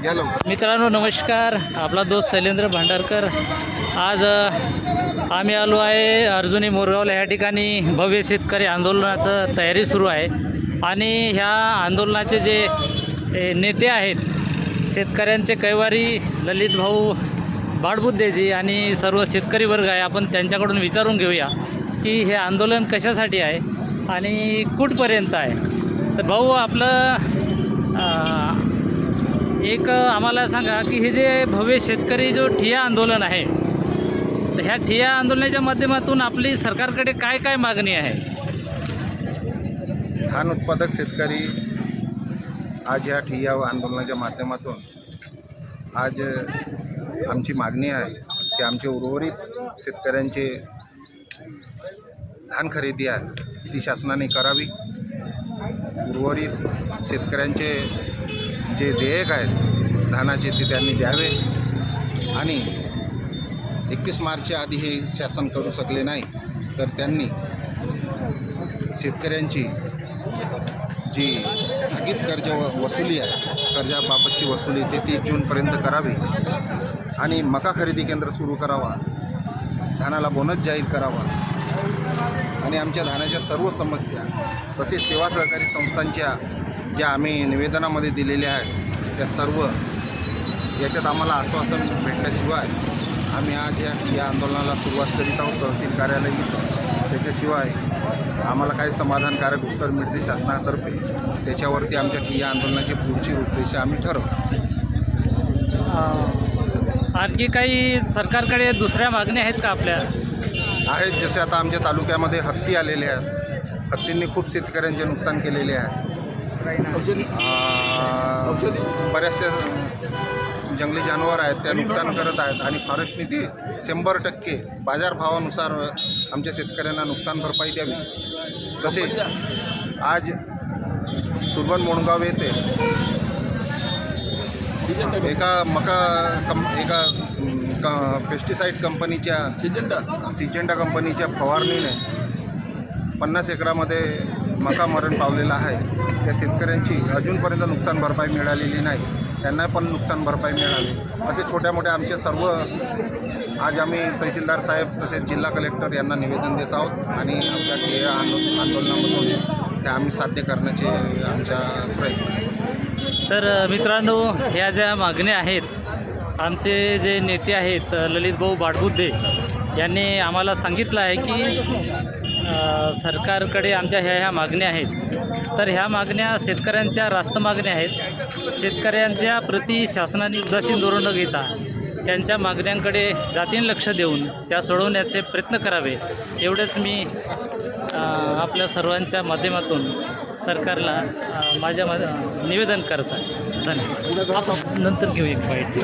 मित्रांनो नमस्कार, आपला दोस्त शैलेंद्र भांडारकर। आज आम्ही आलो आहे अर्जुनी मोरगावला। या ठिकाणी भव्य शेतकरी आंदोलनाचं तयारी सुरू आहे आणि ह्या आंदोलनाचे जे नेते आहेत, शेतकऱ्यांचे कैवारी ललित भाऊ बाडबुद्धेजी आणि सर्व शेतकरी वर्ग आहे, आपण त्यांच्याकडून विचारून घेऊया की हे आंदोलन कशासाठी आहे आणि कुठपर्यंत आहे। तर भाऊ आपलं एक आम्हाला सांगा की हे जे भव्य शेतकरी जो ठिय्या आंदोलन आहे, तर ह्या ठिय्या आंदोलनाच्या माध्यमातून आपली सरकारकडे काय काय मागणी आहे? धान उत्पादक शेतकरी आज या ठिय्या आंदोलनाच्या माध्यमातून आज आमची मागणी आहे की आमचे उर्वरित शेतकऱ्यांचे धान खरेदी आहे ती शासनाने करावी। उर्वरित शेतकऱ्यांचे जे देयक आहेत धानाचे ते त्यांनी द्यावे आणि 21 मार्चच्या आधी हे शासन करू शकले नाही तर त्यांनी शेतकऱ्यांची जी थकीत कर्ज वसुली आहे, कर्जाबाबतची वसुली ते 30 जूनपर्यंत करावी आणि मका खरेदी केंद्र सुरू करावा, धानाला बोनस जाहीर करावा आणि आमच्या धानाच्या सर्व समस्या तसेच सेवा सहकारी संस्थांच्या ज्या आम्ही निवेदनामध्ये दिलेल्या आहेत त्या सर्व याच्यात आम्हाला आश्वासन भेटल्याशिवाय आम्ही आज या आंदोलनाला सुरुवात करीत आहोत। तहसील कार्यालय इथं त्याच्याशिवाय आम्हाला काही समाधानकारक उत्तर मिळते शासनातर्फे, त्याच्यावरती आमच्या या आंदोलनाची पुढची रूपरेषा आम्ही ठरवू। आणखी काही सरकारकडे दुसऱ्या मागण्या आहेत का आपल्या? आहेत, जसे आता आमच्या तालुक्यामध्ये हत्ती आलेले आहेत, हत्तींनी खूप शेतकऱ्यांचे नुकसान केलेले आहे। बऱ्याचशा जंगली जनावर आहेत त्या नुकसान करत आहेत आणि फॉरेस्ट नीती 100% बाजारभावानुसार आमच्या शेतकऱ्यांना नुकसान भरपाई द्यावी। तसेच आज सुरबन मोणगाव येथे एका पेस्टिसाईड कंपनीच्या सिजेंडा कंपनीच्या फवारणीने 50 एकरामध्ये मका मरण पावलेला आहे। त्या शेतकऱ्यांची अजूनपर्यंत नुकसान भरपाई मिळालेली नाही, त्यांना पण नुकसान भरपाई मिळावी असे छोट्या मोठ्या आमचे सर्व आज आम्ही तहसीलदार साहेब तसेच जिल्हा कलेक्टर यांना निवेदन देत आहोत आणि आमच्या या आंदोलनामधून ते आम्ही साध्य करण्याचे आमच्या प्रयत्न। तर मित्रांनो, ह्या ज्या मागण्या आहेत, आमचे जे नेते आहेत ललित भाऊ बाडबुद्धे यांनी आम्हाला सांगितलं आहे की सरकारकडे आमच्या ह्या मागण्या आहेत। तर ह्या मागण्या शेतकऱ्यांच्या रास्त मागण्या आहेत। शेतकऱ्यांच्या प्रति शासनाने उदासीन धोरण न घेता त्यांच्या मागण्यांकडे जातीने लक्ष देऊन त्या सोडवण्याचे प्रयत्न करावे, एवढेच मी आपल्या सर्वांच्या माध्यमातून सरकारला माझ्या निवेदन करत आहे। धन्यवाद। नंतर घेऊ एक बाईट।